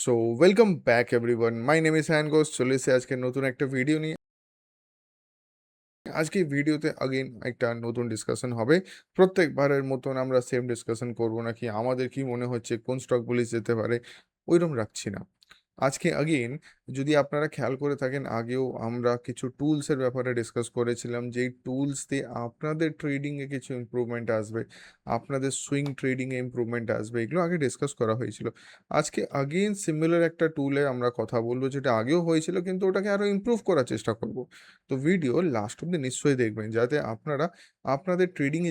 So welcome back everyone, my name is হ্যান ঘোষ। চলে এসে আজকে নতুন একটা ভিডিও নিয়ে। আজকে ভিডিওতে আগেন একটা নতুন ডিসকাশন হবে। প্রত্যেকবারের মতন আমরা সেম ডিসকাশন করব নাকি আমাদের কি মনে হচ্ছে কোন স্টকগুলি যেতে পারে, ওইরকম রাখছি না। আজকে আগেন যদি আপনারা খেয়াল করে থাকেন, আগেও আমরা কিছু টুলসের ব্যাপারে ডিসকাস করেছিলাম, যেই টুলস দিয়ে আপনাদের ট্রেডিংয়ে কিছু ইমপ্রুভমেন্ট আসবে, আপনাদের সুইং ট্রেডিংয়ে ইমপ্রুভমেন্ট আসবে, এগুলো আগে ডিসকাস করা হয়েছিল। আজকে আগেন সিমিলার একটা টুলে আমরা কথা বলবো, যেটা আগেও হয়েছিল কিন্তু ওটাকে আরও ইমপ্রুভ করার চেষ্টা করব। তো ভিডিও লাস্ট অব্দি নিশ্চয়ই দেখবেন, যাতে আপনারা আপনাদের ট্রেডিং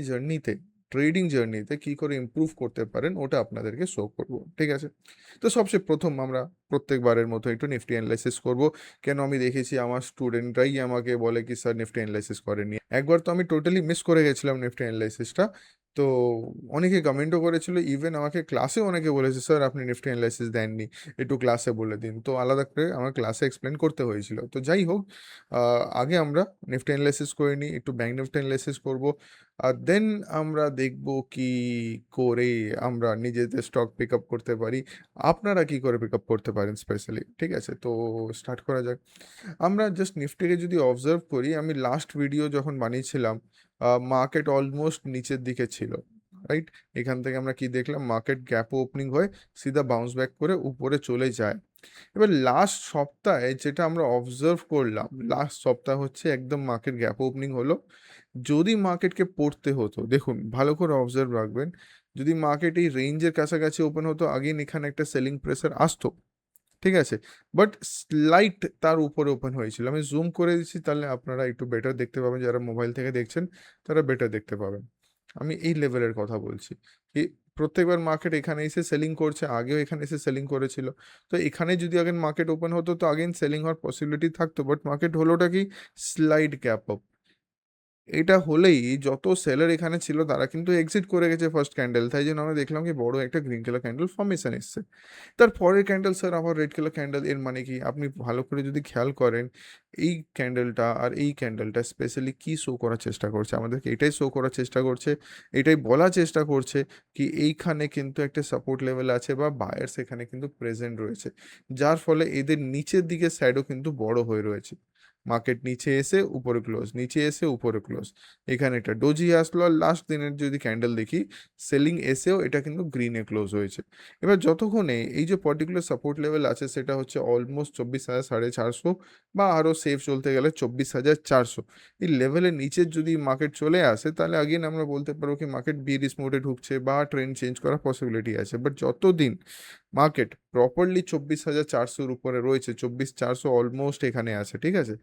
জার্নিতে কি করে ইমপ্রুভ করতে পারেন ওটা আপনাদেরকে শো করব। ঠিক আছে, তো সবচেয়ে প্রথম আমরা প্রত্যেকবারের মতো একটু নিফটি অ্যানালাইসিস করব। কেন আমি দেখেছি আমার স্টুডেন্টরাই আমাকে বলে কি স্যার নিফটি অ্যানালাইসিস করেননি। একবার তো আমি টোটালি মিস করে গেছিলাম নিফটি অ্যানালাইসিসটা। তো অনেকে কমেন্টও করেছিল, ইভেন আমাকে ক্লাসে অনেকে বলেছে স্যার আপনি নিফটি অ্যানালাইসিস দেননি, একটু ক্লাসে বলে দিন। তো আলাদা করে আমার ক্লাসে এক্সপ্লেন করতে হয়েছিল। তো যাই হোক, আগে আমরা নিফটি অ্যানালাইসিস করে নিই, একটু ব্যাংক নিফটি অ্যানালাইসিস করবো। আর দেন আমরা দেখব কি করে আমরা নিজেদের স্টক পিক আপ করতে পারি, আপনারা কি করে পিক আপ করতে পারেন স্পেশালি। ঠিক আছে, তো স্টার্ট করা যাক। আমরা জাস্ট নিফটিকে যদি অবজার্ভ করি, আমি লাস্ট ভিডিও যখন বানিয়েছিলাম, মার্কেট অলমোস্ট নিচের দিকে ছিল, রাইট। এখান থেকে আমরা কি দেখলাম, মার্কেট গ্যাপ ওপেনিং হয়ে সিধা বাউন্স ব্যাক করে উপরে চলে যায়। এবার লাস্ট সপ্তাহে যেটা আমরা অবজার্ভ করলাম, লাস্ট সপ্তাহ হচ্ছে একদম মার্কেট গ্যাপ ওপেনিং হলো। যদি মার্কেটকে পড়তে হতো, দেখুন ভালো করে অবজার্ভ রাখবেন, যদি মার্কেট এই রেঞ্জের কাছাকাছি ওপেন হতো, আগেন এখানে একটা সেলিং প্রেসার আসতো। ঠিক আছে, বাট স্লাইট তার উপরে ওপেন হয়েছিল। আমি জুম করে দিচ্ছি, তাহলে আপনারা একটু বেটার দেখতে পাবেন, যারা মোবাইল থেকে দেখছেন তারা বেটার দেখতে পাবেন। আমি এই লেভেলের কথা বলছি কি, প্রত্যেকবার মার্কেট এখানে এসে সেলিং করছে, আগেও এখানে এসে সেলিং করেছিল। তো এখানে যদি আগেন মার্কেট ওপেন হতো তো আগেন সেলিং হওয়ার পসিবিলিটি থাকতো, বাট মার্কেট হলোটা কি, স্লাইড গ্যাপ আপ। এটা হলেই যত সেলার এখানে ছিল তারা কিন্তু এক্সিট করে গেছে ফার্স্ট ক্যান্ডেল, তাই জন্য আমরা দেখলাম কি বড় একটা গ্রিন কালার ক্যান্ডেল ফর্মেশন এসছে। তার পরের ক্যান্ডেল স্যার আবার রেড কালার ক্যান্ডেল। এর মানে কি, আপনি ভালো করে যদি খেয়াল করেন, এই ক্যান্ডেলটা আর এই ক্যান্ডেলটা স্পেশালি কি শো করার চেষ্টা করছে আমাদেরকে, এটাই শো করার চেষ্টা করছে, এটাই বলার চেষ্টা করছে কি এইখানে কিন্তু একটা সাপোর্ট লেভেল আছে বা বায়ার্স এখানে কিন্তু প্রেজেন্ট রয়েছে, যার ফলে এদের নিচের দিকে সাইডও কিন্তু বড় হয়ে রয়েছে। মার্কেট নিচে এসে উপরে ক্লোজ, নিচে এসে উপরে ক্লোজ, এখানে একটা ডোজি আসলো। আর লাস্ট দিনের যদি ক্যান্ডেল দেখি, সেলিং এসেও এটা কিন্তু গ্রিনে ক্লোজ হয়েছে। এবার যতক্ষণে এই যে পার্টিকুলার সাপোর্ট লেভেল আছে সেটা হচ্ছে অলমোস্ট 24,450 বা আরও সেফ চলতে গেলে 24,400, এই লেভেলের নিচে যদি মার্কেট চলে আসে, তাহলে আগেন আমরা বলতে পারবো কি মার্কেট বিয়ারিশ মোডে ঢুকছে বা ট্রেন্ড চেঞ্জ করার পসিবিলিটি আছে। বাট যতদিন মার্কেট প্রপারলি 24,400-র উপরে রয়েছে, 24,400 অলমোস্ট এখানে আছে, ঠিক আছে,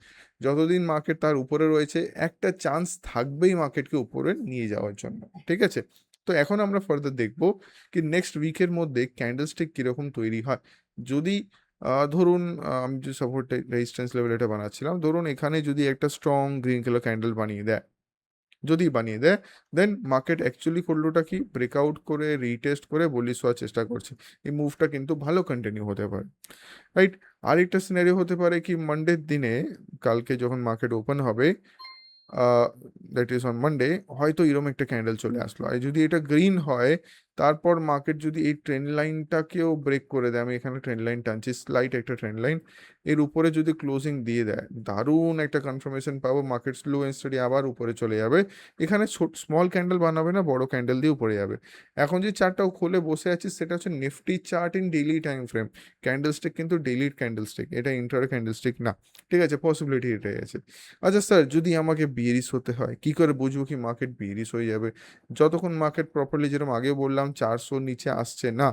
যতদিন মার্কেট তার উপরে রয়েছে একটা চান্স থাকবেই মার্কেটকে উপরে নিয়ে যাওয়ার জন্য। ঠিক আছে, তো এখন আমরা ফার্দার দেখবো কি নেক্সট উইকের মধ্যে ক্যান্ডেলস্টিক কিরকম তৈরি হয়। যদি ধরুন আমি যে সাপোর্ট রেজিস্ট্যান্স লেভেল এটা বানাচ্ছিলাম, ধরুন এখানে যদি একটা স্ট্রং গ্রিন কালার ক্যান্ডেল বানিয়ে দেয়, যদি বানিয়ে দেয়, দেন মার্কেট অ্যাকচুয়ালি করলোটা কি, ব্রেকআউট করে রিটেস্ট করে বলিশ হওয়ার চেষ্টা করছে। এই মুভটা কিন্তু ভালো কন্টিনিউ হতে পারে, রাইট। আরেকটা সিনারিও হতে পারে কি, মানডের দিনে, কালকে যখন মার্কেট ওপেন হবে, দ্যাট ইজ অন মানডে, হয়তো এরকম একটা ক্যান্ডেল চলে আসলো। আর যদি এটা গ্রিন হয়, তারপর মার্কেট যদি এই ট্রেন্ড লাইনটাকেও ব্রেক করে দেয়, আমি এখানে ট্রেন্ড লাইন টানছি, স্লাইট একটা ট্রেন্ড লাইন, এর উপরে যদি ক্লোজিং দিয়ে দেয়, দারুণ একটা কনফার্মেশন পাবো, মার্কেট স্লো অ্যান্ড স্টাডি আবার উপরে চলে যাবে। এখানে স্মল ক্যান্ডেল বানাবে না, বড় ক্যান্ডেল দিয়ে উপরে যাবে। এখন যে চার্টটাও খুলে বসে আছি সেটা হচ্ছে Nifty chart in daily time frame. Candlestick কিন্তু ডেইলি ক্যান্ডেলস্টিক, এটা ইন্টার ক্যান্ডেলস্টিক না। ঠিক আছে, পসিবিলিটি এটাই আছে। আচ্ছা স্যার, যদি আমাকে বিয়ারিশ হতে হয়, কি করে বুঝবো কি মার্কেট বিয়ারিশ হয়ে যাবে? যতক্ষণ মার্কেট প্রপারলি, যেরকম আগে বললাম, 400 নিচে আসছে না,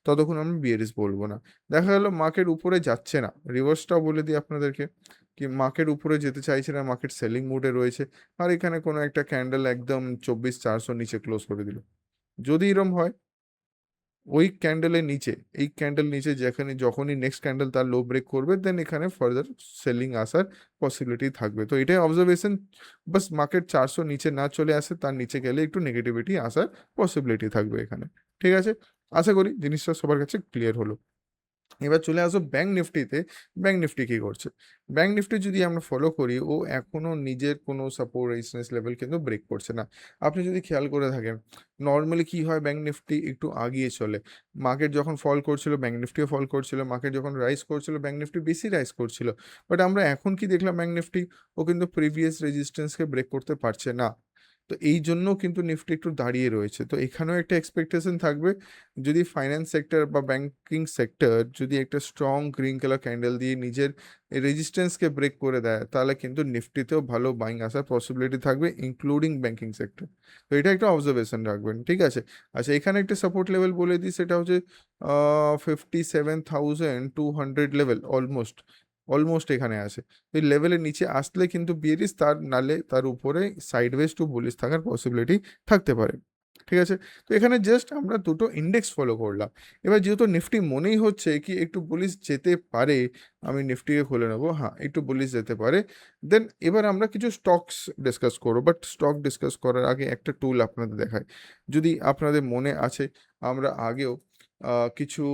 ততক্ষণ আমি বিয়ারিশ বলবো না। দেখা গেল মার্কেট উপরে যাচ্ছে না, রিভার্সটাও বলে দিই আপনাদেরকে কি, মার্কেট উপরে যেতে চাইছে না, মার্কেট সেলিং মুডে রয়েছে, আর এখানে কোনো একটা ক্যান্ডেল একদম 24,400 নিচে ক্লোজ করে দিল। যদি এরম হয়, ওই ক্যান্ডেলের নিচে, এই ক্যান্ডেল নিচে যেখানে যখনই নেক্সট ক্যান্ডেল তার লো ব্রেক করবে, দেন এখানে ফার্দার সেলিং আসার পসিবিলিটি থাকবে। তো এটাই অবজারভেশন, বাস মার্কেট 400 নিচে না চলে আসে, তার নিচে গেলে একটু নেগেটিভিটি আসার পসিবিলিটি থাকবে এখানে। ঠিক আছে, আশা করি জিনিসটা সবার কাছে ক্লিয়ার হলো। এবার চলে আসো ব্যাংক নিফটিতে। ব্যাংক নিফটি কি করছে? ব্যাংক নিফটি যদি আমরা ফলো করি, ও এখনো নিজের কোনো সাপোর্ট রেজিস্ট্যান্স লেভেল কিন্তু ব্রেক করছে না। আপনি যদি খেয়াল করে থাকেন, নর্মালি কি হয়, ব্যাংক নিফটি একটু আগিয়ে চলে। মার্কেট যখন ফল করছিল ব্যাংক নিফটিও ফল করছিল, মার্কেট যখন রাইজ করছিল ব্যাংক নিফটি বেশি রাইজ করছিল। বাট আমরা এখন কি দেখলাম, ব্যাংক নিফটি ও কিন্তু প্রিভিয়াস রেজিস্ট্যান্সকে ব্রেক করতে পারছে না। তো এই জন্য কিন্তু নিফটি একটু দাঁড়িয়ে রয়েছে। তো এখানেও একটা এক্সপেকটেশন থাকবে, যদি ফাইন্যান্স সেক্টর বা ব্যাংকিং সেক্টর যদি একটা স্ট্রং গ্রিন কালার ক্যান্ডেল দিয়ে নিজের রেজিস্ট্যান্সকে ব্রেক করে দেয়, তাহলে কিন্তু নিফটিতেও ভালো বাইং আসার পসিবিলিটি থাকবে, ইনক্লুডিং ব্যাংকিং সেক্টর। তো এটা একটা অবজারভেশন রাখবেন, ঠিক আছে। আচ্ছা, এখানে একটা সাপোর্ট লেভেল বলে দিই, সেটা হচ্ছে 57,200 লেভেল। অলমোস্ট অলমোস্ট এখানে আছে। তো এই লেভেলের নিচে আসলে কিন্তু বিয়ারিশ, তার নালে তার উপরে সাইডওয়েজ টু বুলিশ থাকার পসিবিলিটি থাকতে পারে, ঠিক আছে। তো এখানে জাস্ট আমরা দুটো ইন্ডেক্স ফলো করলাম। এবার যেহেতু নিফটি মনেই হচ্ছে কি একটু বুলিশ যেতে পারে, আমি নিফটিকে খুলে নেবো, হ্যাঁ একটু বুলিশ যেতে পারে। দেন এবার আমরা কিছু স্টকস ডিসকাস করবো, বাট স্টক ডিসকাস করার আগে একটা টুল আপনাদের দেখায়। যদি আপনাদের মনে আছে, আমরা আগেও কিছু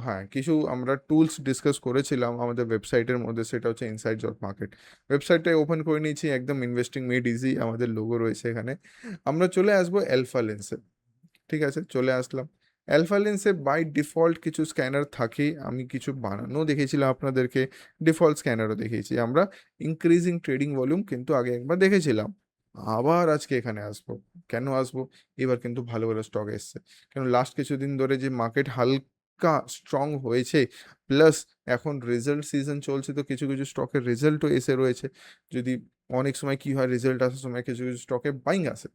হ্যাঁ কিছু আমরা টুলস ডিসকাস করেছিলাম আমাদের ওয়েবসাইটের মধ্যে, সেটা হচ্ছে ইনসাইড জব মার্কেট। ওয়েবসাইটটা ওপেন করে নিয়েছি, একদম ইনভেস্টিং মেড ইজি, আমাদের লোগো রয়েছে এখানে। আমরা চলে আসবো অ্যালফা লেন্সে, ঠিক আছে, চলে আসলাম। অ্যালফা লেন্সে বাই ডিফল্ট কিছু স্ক্যানার থাকে, আমি কিছু বানানো দেখেছিলাম আপনাদেরকে, ডিফল্ট স্ক্যানারও দেখিয়েছি আমরা। ইনক্রিজিং ট্রেডিং ভলিউম কিন্তু আগে একবার দেখেছিলাম। আবার আজকে এখানে আসবো, কেন আসবো, এবার কিন্তু ভালো ভালো স্টক এসছে। কেন, লাস্ট কিছুদিন ধরে যে মার্কেট হালকা স্ট্রং হয়েছে, প্লাস এখন রেজাল্ট সিজন চলছে, তো কিছু কিছু স্টকের রেজাল্টও এসে রয়েছে। যদি অনেক সময় কি হয়, রেজাল্ট আসার সময় কিছু কিছু স্টকে বাইং আসে,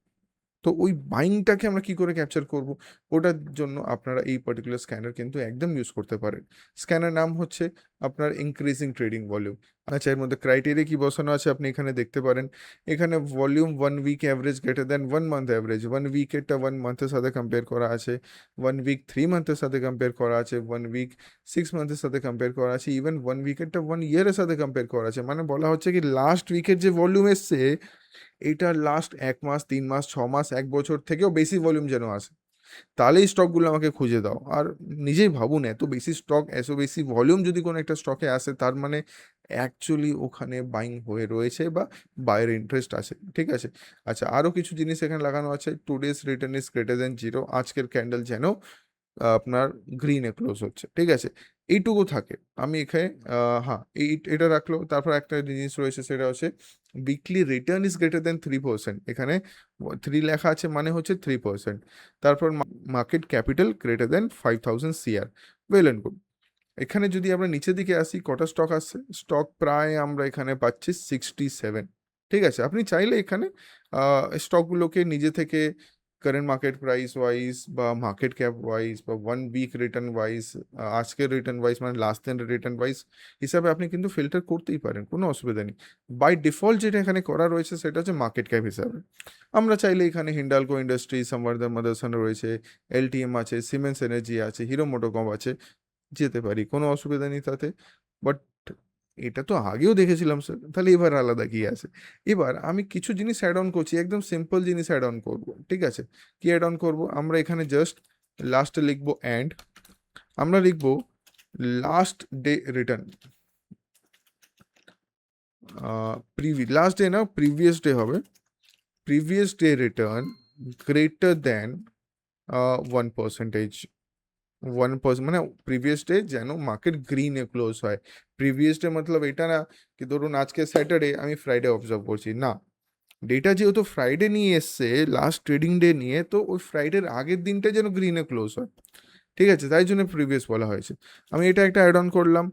তো ওই বাইংটাকে আমরা কি করে ক্যাপচার করব, ওটার জন্য আপনারা এই পার্টিকুলার স্ক্যানার কিন্তু একদম ইউজ করতে পারেন। স্ক্যানার নাম হচ্ছে আপনার ইনক্রিজিং ট্রেডিং ভলিউম। আচ্ছা, এর মধ্যে ক্রাইটেরিয়া কি বসানো আছে আপনি এখানে দেখতে পারেন। এখানে volume 1 week average greater than 1 month average, 1 উইকেরটা 1 মান্থের সাথে কম্পেয়ার করা আছে, 1 উইক 3 মান্থের সাথে কম্পেয়ার করা আছে, 1 উইক 6 মান্থের সাথে কম্পেয়ার করা আছে, ইভেন 1 উইকেরটা 1 ইয়ারের সাথে কম্পেয়ার করা আছে। মানে বলা হচ্ছে কি লাস্ট উইকের যে ভলিউম এসছে, এটা লাস্ট 1 মাস, 3 মাস, 6 মাস, 1 বছর থেকেও বেশি ভলিউম যেন আসে। তাহলে এই স্টকগুলো আমাকে খুঁজে দাও। আর নিজেই ভাবুন, এত বেশি স্টক, এত বেশি ভলিউম যদি কোনো একটা স্টকে আসে, তার মানে অ্যাকচুয়ালি ওখানে বাইং হয়ে রয়েছে বা বায়ের ইন্টারেস্ট আছে, ঠিক আছে। আচ্ছা, আরও কিছু জিনিস এখানে লাগানো আছে। Today's return is greater than 0, আজকের ক্যান্ডেল যেন আপনার গ্রিনে ক্লোজ হচ্ছে, ঠিক আছে, এইটুকু থাকে। আমি এখানে হ্যাঁ এটা রাখলো। তারপর একটা জিনিস রয়েছে, সেটা হচ্ছে weekly return is greater than 3%। এখানে 3 লেখা আছে, মানে হচ্ছে 3%। তারপর market capital greater than 5,000 CR। Well and good. এখানে যদি আমরা নিচের দিকে আসি, কটা স্টক আসছে, স্টক প্রায় আমরা এখানে পাচ্ছি 67, ঠিক আছে। আপনি চাইলে এখানে স্টকগুলোকে নিজে থেকে কারেন্ট মার্কেট প্রাইস ওয়াইজ বা মার্কেট ক্যাপ ওয়াইজ বা 1 উইক রিটার্ন ওয়াইজ, আজকের রিটার্ন ওয়াইজ মানে লাস্ট দিনের রিটার্ন ওয়াইজ হিসাবে আপনি কিন্তু ফিল্টার করতেই পারেন, কোনো অসুবিধা নেই। বাই ডিফল্ট যেটা এখানে করা রয়েছে, সেটা হচ্ছে মার্কেট ক্যাপ হিসাবে। আমরা চাইলে এখানে হিন্ডালকো ইন্ডাস্ট্রি, সম্বারদার মাদারসন রয়েছে, এলটিএম আছে, সিমেন্স এনার্জি আছে, হিরো মোটোকম আছে, যেতে পারি, কোনো অসুবিধা নেই তাতে। বাট এটা তো আগেও দেখেছিলাম স্যার, তাহলে এবার আলাদা কি আছে। এবার আমি কিছু জিনিস অ্যাড অন করছি, একদম সিম্পল জিনিস অ্যাড অন করবো, ঠিক আছে। কি অ্যাড অন করবো, আমরা এখানে জাস্ট লাস্টে লিখবো অ্যান্ড আমরা লিখবো last day return, last day না, প্রিভিয়াস ডে হবে, previous day return greater than 1%। 1% মানে প্রিভিয়াস ডে যেন মার্কেট গ্রিনে ক্লোজ হয়। প্রিভিয়াস ডে মতলব এটা না কি ধরুন আজকে স্যাটারডে, আমি ফ্রাইডে অবজার্ভ করছি না, ডেটা যেহেতু ফ্রাইডে নিয়ে এসছে, লাস্ট ট্রেডিং ডে নিয়ে, তো ওই ফ্রাইডের আগের দিনটা যেন গ্রিনে ক্লোজ হয়, ঠিক আছে, তাই জন্য প্রিভিয়াস বলা হয়েছে। আমি এটা একটা অ্যাড অন করলাম।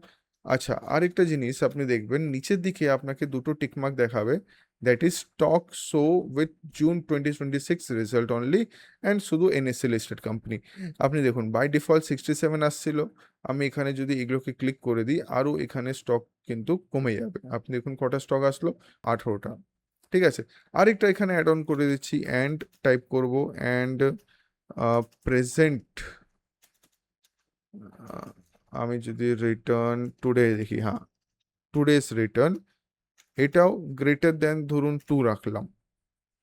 আচ্ছা, আরেকটা জিনিস আপনি দেখবেন, নিচের দিকে আপনাকে দুটো টিকমার্ক দেখাবে, that is stock show with June 2026 result only, and শুধু এনএসসি লিস্টেড কোম্পানি। আপনি দেখুন বাই ডিফল্ট 67 আসছিল, আমি এখানে যদি এগুলোকে ক্লিক করে দিই, আরও এখানে স্টক কিন্তু কমে যাবে। আপনি দেখুন কটা স্টক আসলো, 18টা, ঠিক আছে। আরেকটা এখানে অ্যাড অন করে দিচ্ছি, অ্যান্ড টাইপ করব, অ্যান্ড প্রেজেন্ট, আমি যদি রিটার্ন টুডে দেখি, হ্যাঁ টুডেস রিটার্ন, এটাও গ্রেটার দেন ধরুন 2 রাখলাম,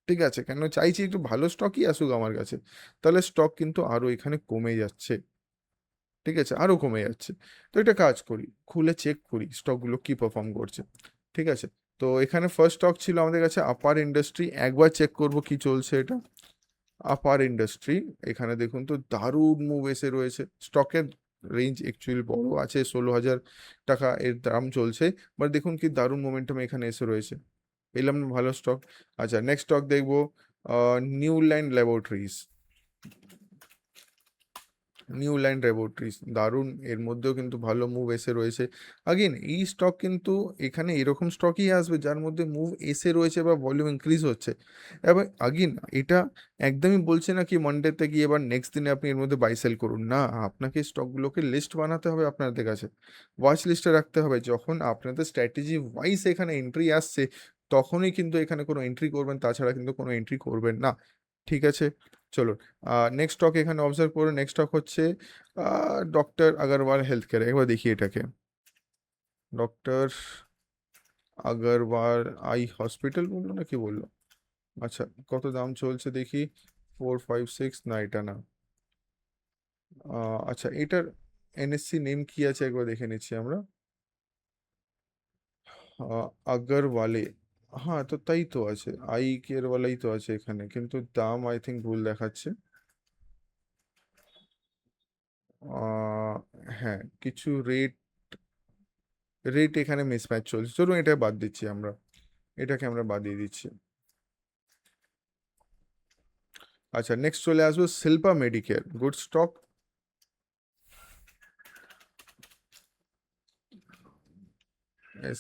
ঠিক আছে। কেন চাইছি একটু ভালো স্টকই আসুক আমার কাছে, তাহলে স্টক কিন্তু আরও এখানে কমে যাচ্ছে। ঠিক আছে, আরো কমে যাচ্ছে। তো এটা কাজ করি, খুলে চেক করি স্টকগুলো কি পারফর্ম করছে। ঠিক আছে, তো এখানে ফার্স্ট স্টক ছিল আমাদের কাছে আপার ইন্ডাস্ট্রি। একবার চেক করব কি চলছে এটা। আপার ইন্ডাস্ট্রি, এখানে দেখুন তো দারুণ মুভ এসে রয়েছে। স্টকের রেঞ্জ অ্যাকচুয়ালি বড় আছে, 16,000 টাকা এর দাম চলছে, বাট দেখুন কি দারুণ মোমেন্টাম এখানে এসে রয়েছে। এলাম না ভালো স্টক। আচ্ছা, নেক্সট স্টক দেখবো new line laboratories. New line laboratories দারুণ, এর মধ্যেও কিন্তু ভালো মুভ এসে রয়েছে। আগেন এই স্টক কিন্তু এখানে এরকম স্টকই আসবে যার মধ্যে মুভ এসে রয়েছে বা ভলিউম ইনক্রিজ হচ্ছে। এবার আগেন এটা একদমই বলছে না কি মানডেতে গিয়ে এবার নেক্সট দিনে আপনি এর মধ্যে বাই সেল করুন, না, আপনাকে স্টকগুলোকে লিস্ট বানাতে হবে আপনাদের কাছে, ওয়াচ লিস্টে রাখতে হবে। যখন আপনাদের স্ট্র্যাটেজি ওয়াইজ এখানে এন্ট্রি আসছে তখনই কিন্তু এখানে কোনো এন্ট্রি করবেন, তাছাড়া কিন্তু কোনো এন্ট্রি করবেন না। ঠিক আছে, চলুন নেক্সট স্টক এখানে অবজার্ভ করুন। নেক্সট স্টক হচ্ছে ডক্টর আগরওয়াল হেলথ কেয়ার। একবার দেখি এটাকে, ডক্টর আগরওয়াল আই হসপিটাল বললো না কি বললো। আচ্ছা, কত দাম চলছে দেখি, 456, না এটা না। আচ্ছা, এটার এনএসসি নেম কি আছে একবার দেখে নিচ্ছি আমরা। আগরওয়ালে, হ্যাঁ তো তাই তো আছে, আই কেয়ার ওয়ালাই তো আছে এখানে, কিন্তু দাম আই থিঙ্ক ভুল দেখাচ্ছে। আহ, হ্যাঁ, কিছু রেট রেট এখানে মিসম্যাচ চলছে, চলুন এটা বাদ দিচ্ছি আমরা, এটাকে আমরা বাদ দিয়ে দিচ্ছি। আচ্ছা, নেক্সট চলে আসবো Shilpa Medicare, good stock.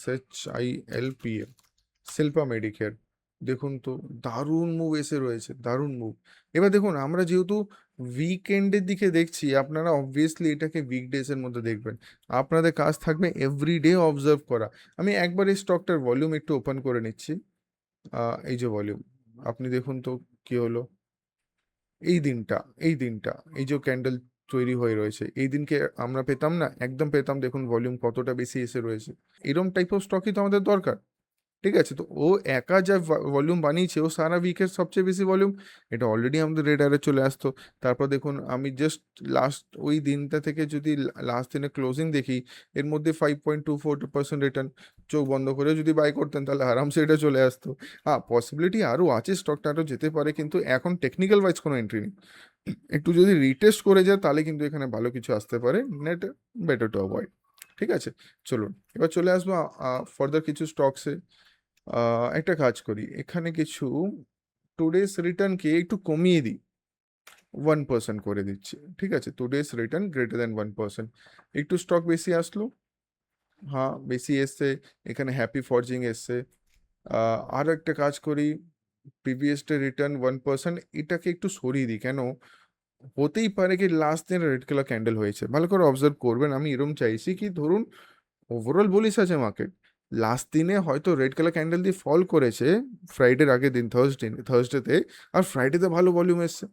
SHILPA, Shilpa Medicare, দেখুন তো দারুণ মুভ এসে রয়েছে, দারুণ মুভ। এবার দেখুন আমরা যেহেতু উইকেন্ডের দিকে দেখছি, আপনারা অবভিয়াসলি এটাকে উইকডেজ এর মধ্যে দেখবেন। আপনাদের কাজ থাকবে এভরিডে অবজার্ভ করা। আমি একবার এই স্টকটার ভলিউম একটু ওপেন করে নিচ্ছি। এই যে ভলিউম, আপনি দেখুন তো কি হলো। এই দিনটা, এই দিনটা, এই যে ক্যান্ডেল তৈরি হয়ে রয়েছে, এই দিনকে আমরা পেতাম না, একদম পেতাম। দেখুন ভলিউম কতটা বেশি এসে রয়েছে। এরম টাইপ অফ স্টকই তো আমাদের দরকার। ঠিক আছে, তো ও একা যা ভলিউম বানিয়েছে, ও সারা উইকের সবচেয়ে বেশি ভলিউম, এটা অলরেডি আমাদের রেডারে চলে আসতো। তারপর দেখুন আমি জাস্ট লাস্ট ওই দিনটা থেকে যদি লাস্ট দিনে ক্লোজিং দেখি, এর মধ্যে 5.24% রিটার্ন। চোখ বন্ধ করে যদি বাই করতেন তাহলে আরামসে এটা চলে আসতো। হ্যাঁ, পসিবিলিটি আরও আছে, স্টকটা আরও যেতে পারে, কিন্তু এখন টেকনিক্যাল ওয়াইজ কোনো এন্ট্রি নেই। একটু যদি রিটেস্ট করে যায় তাহলে কিন্তু এখানে ভালো কিছু আসতে পারে, নেট বেটার টু অ্যাভয়েড। ঠিক আছে, চলুন এবার চলে আসবো ফার্দার কিছু স্টকসে। একটা কাজ করি, এখানে কিছু টুডেস রিটার্নকে একটু কমিয়ে দিই, 1% করে দিচ্ছি। ঠিক আছে, টুডেস রিটার্ন গ্রেটার দেন 1%। একটু স্টক বেশি আসলো, হ্যাঁ বেশি এসছে, এখানে হ্যাপি ফরজিং এসছে। আর একটা কাজ করি, প্রিভিয়াস ডে রিটার্ন 1%, এটাকে একটু সরিয়ে দিই। কেন, হতেই পারে কি লাস্ট দিন রেড কালার ক্যান্ডেল হয়েছে, ভালো করে অবজার্ভ করবেন। আমি এরকম চাইছি কি, ধরুন ওভারঅল বলিস আছে মার্কেট, লাস্ট দিনে হয়তো রেড কালার ক্যান্ডেল দিয়ে ফল করেছে ফ্রাইডের আগের দিন, থার্সডেতে, আর ফ্রাইডেতে ভালো ভলিউম এসছে।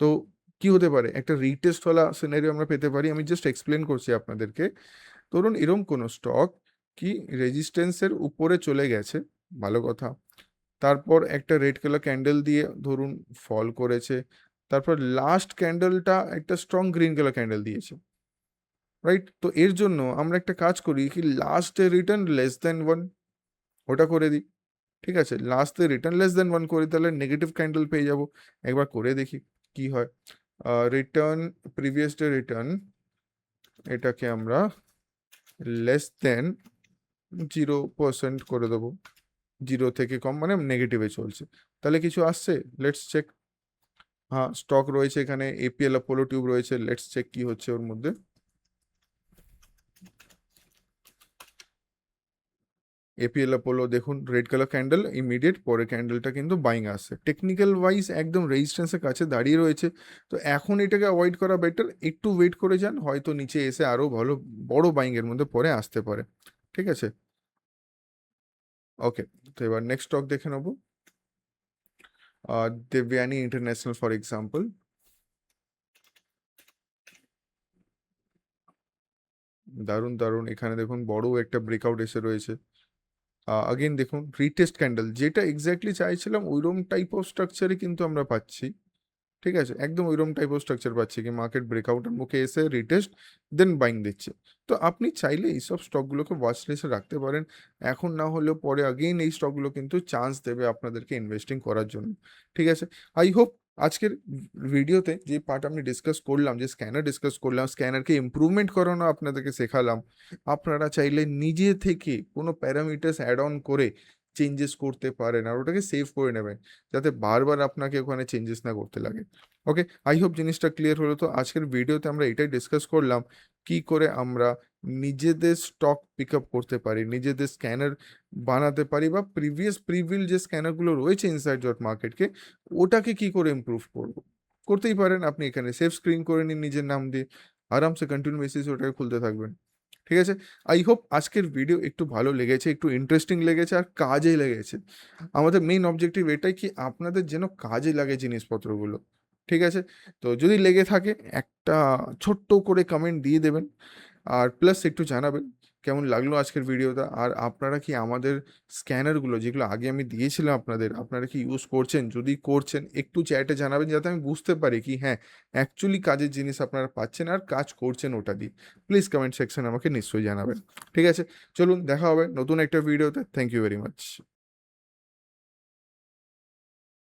তো কি হতে পারে, একটা রিটেস্ট ওয়ালা সিনারিও আমরা পেতে পারি। আমি জাস্ট এক্সপ্লেন করছি আপনাদেরকে। ধরুন এরকম কোনো স্টক কি রেজিস্ট্যান্সের উপরে চলে গেছে, ভালো কথা, তারপর একটা রেড কালার ক্যান্ডেল দিয়ে ধরুন ফল করেছে, তারপর লাস্ট ক্যান্ডেলটা একটা স্ট্রং গ্রিন কালার ক্যান্ডেল দিয়েছে, রাইট? তো এর জন্য আমরা একটা কাজ করি কি, লাস্ট রিটার্ন লেস দেন 1, ওটা করে দিই। ঠিক আছে, লাস্ট রিটার্ন লেস দেন 1 করি, তাহলে নেগেটিভ ক্যান্ডেল পেয়ে যাব। একবার করে দেখি কি হয়। রিটার্ন, প্রিভিয়াস ডে রিটার্ন, এটাকে আমরা লেস দেন 0% করে দেবো। 0 থেকে কম মানে নেগেটিভে চলছে, তাহলে কিছু আসছে, লেটস চেক। হ্যাঁ, স্টক রয়েছে এখানে, এপিএল অ্যাপোলো টিউব রয়েছে, লেটস চেক কি হচ্ছে ওর মধ্যে। এপিএল অ্যাপোলো দেখুন রেড কালার ক্যান্ডেল, ইমিডিয়েট পরে ক্যান্ডেলটা কিন্তু বাইং আসছে, টেকনিক্যাল ওয়াইজ একদম রেজিস্ট্যান্সের কাছে দাঁড়িয়ে রয়েছে। তো এখন এটাকে অ্যাভয়েড করা বেটার, একটু ওয়েট করে যান, হয়তো নিচে এসে আরো ভালো বড় বাইং এর মধ্যে পরে আসতে পারে। ঠিক আছে, ওকে। তো এবার নেক্সট স্টক দেখে নেবো, দেবযানী ইন্টারন্যাশনাল ফর এক্সাম্পল। দারুণ দারুণ, এখানে দেখুন বড় একটা ব্রেকআউট এসে রয়েছে। আগেন দেখুন রিটেস্ট ক্যান্ডেল, যেটা এক্স্যাক্টলি চাইছিলাম ওইরকম টাইপ অফ স্ট্রাকচারে কিন্তু আমরা পাচ্ছি। ঠিক আছে, একদম ওইরকম টাইপ অফ স্ট্রাকচার পাচ্ছি কি মার্কেট ব্রেকআউটের মুখে এসে রিটেস্ট দেন বাইং দিচ্ছে। তো আপনি চাইলে এইসব স্টকগুলোকে ওয়াচ লিস্টে রাখতে পারেন। এখন না হলেও পরে আগেইন এই স্টকগুলো কিন্তু চান্স দেবে আপনাদেরকে ইনভেস্টিং করার জন্য। ঠিক আছে, আই হোপ আজকের ভিডিওতে যে পার্ট আমি ডিসকাস করলাম, যে স্ক্যানার ডিসকাস করলাম, স্ক্যানারকে ইমপ্রুভমেন্ট করানো আপনাদেরকে শেখালাম, আপনারা চাইলে নিজে থেকে কোনো প্যারামিটার্স অ্যাড অন করে চেঞ্জেস করতে পারেন আর ওটাকে সেভ করে নেবেন, যাতে বারবার আপনাকে ওখানে চেঞ্জেস না করতে লাগে। ওকে, আই হোপ জিনিসটা ক্লিয়ার হলো। তো আজকের ভিডিওতে আমরা এটাই ডিসকাস করলাম কি করে আমরা নিজেদের স্টক পিক আপ করতে পারি, নিজেদের স্ক্যানার বানাতে পারি, বা প্রিভিল যে স্ক্যানারগুলো রয়েছে ইনসাইড জট মার্কেটকে ওটাকে কি করে ইমপ্রুভ করব। করতেই পারেন আপনি এখানে সেভ স্ক্রিন করে নিন নিজের নাম দিয়ে, আরামসে কন্টিনিউ বেসিস ওটাকে খুলতে থাকবেন। ঠিক আছে, আই হোপ আজকের ভিডিও একটু ভালো লেগেছে, একটু ইন্টারেস্টিং লেগেছে আর কাজে লেগেছে। আমাদের মেইন অবজেক্টিভ এটাই কি আপনাদের যেন কাজে লাগে জিনিসপত্রগুলো। ঠিক আছে, তো যদি লেগে থাকে একটা ছোট্ট করে কমেন্ট দিয়ে দেবেন, আর প্লাস একটু জানাবেন কেমন লাগলো আজকের ভিডিওটা, আর আপনারা কি আমাদের স্ক্যানারগুলো যেগুলো আগে আমি দিয়েছিলাম আপনাদের, আপনারা কি ইউজ করছেন, যদি করছেন একটু চ্যাটে জানাবেন, যাতে আমি বুঝতে পারি কি হ্যাঁ অ্যাকচুয়ালি কাজের জিনিস আপনারা পাচ্ছেন আর কাজ করছেন ওটা দিয়ে। প্লিজ কমেন্ট সেকশন আমাকে নিশ্চয়ই জানাবেন। ঠিক আছে, চলুন দেখা হবে নতুন একটা ভিডিওতে। Thank you very much.